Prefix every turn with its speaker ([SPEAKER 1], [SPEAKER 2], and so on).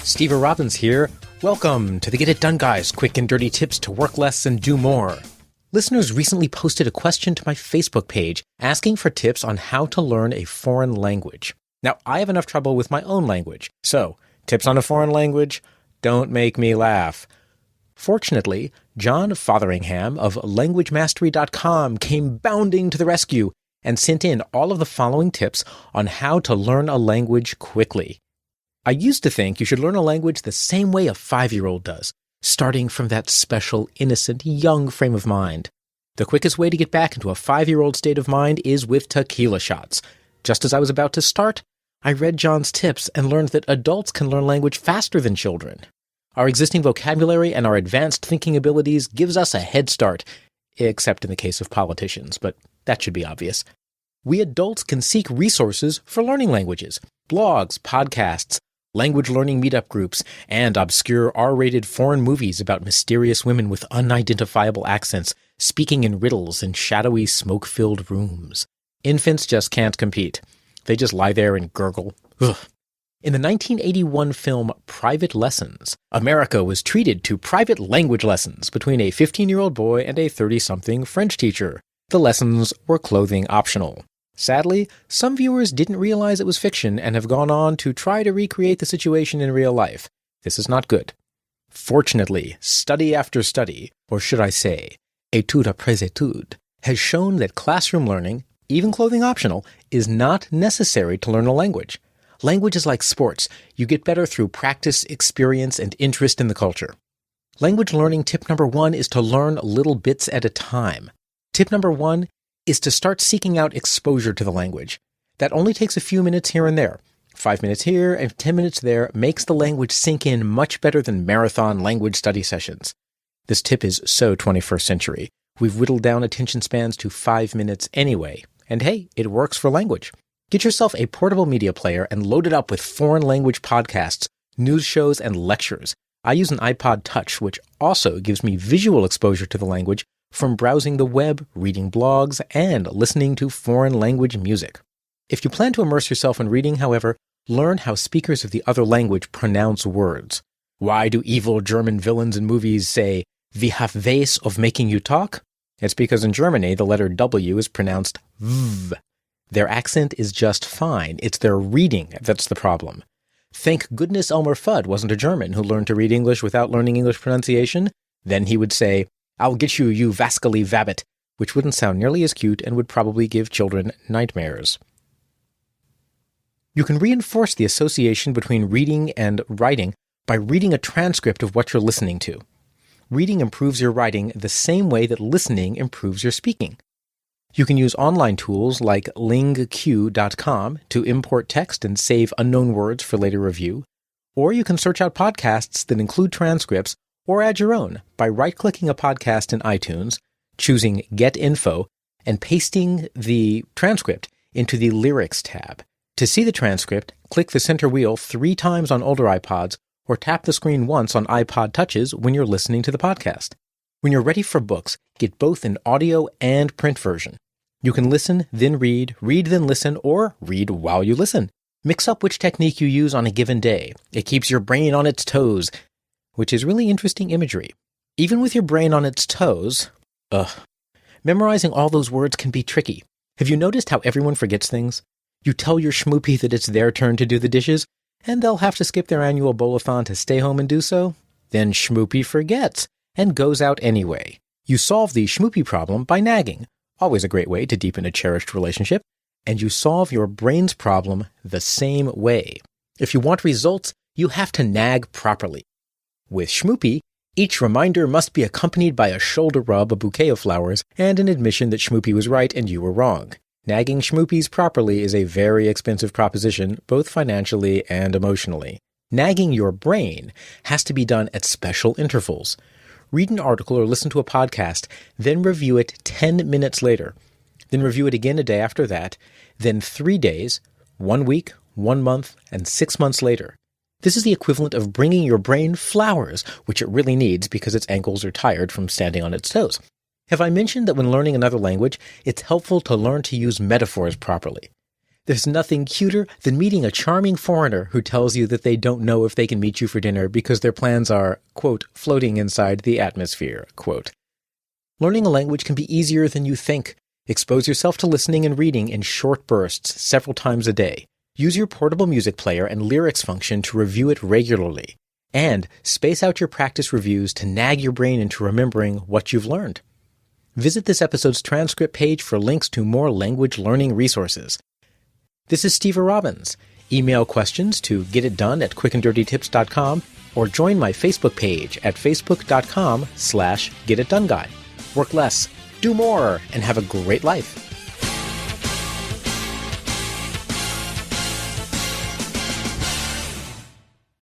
[SPEAKER 1] Steve Robbins here. Welcome to the Get It Done Guys, quick and dirty tips to work less and do more. Listeners recently posted a question to my Facebook page asking for tips on how to learn a foreign language. Now, I have enough trouble with my own language, so tips on a foreign language don't make me laugh. Fortunately, John Fotheringham of LanguageMastery.com came bounding to the rescue and sent in all of the following tips on how to learn a language quickly. I used to think you should learn a language the same way a 5-year-old does, starting from that special, innocent, young frame of mind. The quickest way to get back into a 5-year-old state of mind is with tequila shots. Just as I was about to start, I read John's tips and learned that adults can learn language faster than children. Our existing vocabulary and our advanced thinking abilities gives us a head start, except in the case of politicians, but that should be obvious. We adults can seek resources for learning languages, blogs, podcasts, language learning meetup groups, and obscure R-rated foreign movies about mysterious women with unidentifiable accents speaking in riddles in shadowy, smoke-filled rooms. Infants just can't compete. They just lie there and gurgle. Ugh. In the 1981 film Private Lessons, America was treated to private language lessons between a 15-year-old boy and a 30-something French teacher. The lessons were clothing optional. Sadly, some viewers didn't realize it was fiction and have gone on to try to recreate the situation in real life. This is not good. Fortunately, study after study, or should I say, étude après étude, has shown that classroom learning, even clothing optional, is not necessary to learn a language. Language is like sports. You get better through practice, experience, and interest in the culture. Language learning tip number 1 is to learn little bits at a time. Tip number 1 is to start seeking out exposure to the language. That only takes a few minutes here and there. 5 minutes here and 10 minutes there makes the language sink in much better than marathon language study sessions. This tip is so 21st century. We've whittled down attention spans to 5 minutes anyway. And hey, it works for language. Get yourself a portable media player and load it up with foreign language podcasts, news shows, and lectures. I use an iPod Touch, which also gives me visual exposure to the language from browsing the web, reading blogs, and listening to foreign language music. If you plan to immerse yourself in reading, however, learn how speakers of the other language pronounce words. Why do evil German villains in movies say, "We have ways of making you talk"? It's because in Germany, the letter W is pronounced V. Their accent is just fine. It's their reading that's the problem. Thank goodness Elmer Fudd wasn't a German who learned to read English without learning English pronunciation. Then he would say, "I'll get you, you vascally vabbit," which wouldn't sound nearly as cute and would probably give children nightmares. You can reinforce the association between reading and writing by reading a transcript of what you're listening to. Reading improves your writing the same way that listening improves your speaking. You can use online tools like lingq.com to import text and save unknown words for later review, or you can search out podcasts that include transcripts or add your own by right-clicking a podcast in iTunes, choosing Get Info, and pasting the transcript into the Lyrics tab. To see the transcript, click the center wheel 3 times on older iPods or tap the screen once on iPod Touches when you're listening to the podcast. When you're ready for books, get both an audio and print version. You can listen, then read then listen, or read while you listen. Mix up which technique you use on a given day. It keeps your brain on its toes, which is really interesting imagery. Even with your brain on its toes, memorizing all those words can be tricky. Have you noticed how everyone forgets things? You tell your schmoopy that it's their turn to do the dishes, and they'll have to skip their annual bowl-a-thon to stay home and do so. Then schmoopy forgets and goes out anyway. You solve the schmoopy problem by nagging, always a great way to deepen a cherished relationship, and you solve your brain's problem the same way. If you want results, you have to nag properly. With schmoopy, each reminder must be accompanied by a shoulder rub, a bouquet of flowers, and an admission that schmoopy was right and you were wrong. Nagging schmoopies properly is a very expensive proposition, both financially and emotionally. Nagging your brain has to be done at special intervals. Read an article or listen to a podcast, then review it 10 minutes later. Then review it again a day after that, then 3 days, 1 week, 1 month, and 6 months later. This is the equivalent of bringing your brain flowers, which it really needs because its ankles are tired from standing on its toes. Have I mentioned that when learning another language, it's helpful to learn to use metaphors properly? There's nothing cuter than meeting a charming foreigner who tells you that they don't know if they can meet you for dinner because their plans are, quote, floating inside the atmosphere, quote. Learning a language can be easier than you think. Expose yourself to listening and reading in short bursts several times a day. Use your portable music player and lyrics function to review it regularly. And space out your practice reviews to nag your brain into remembering what you've learned. Visit this episode's transcript page for links to more language learning resources. This is Steve Robbins. Email questions to getitdone@quickanddirtytips.com or join my Facebook page at facebook.com/getitdoneguy. Work less, do more, and have a great life.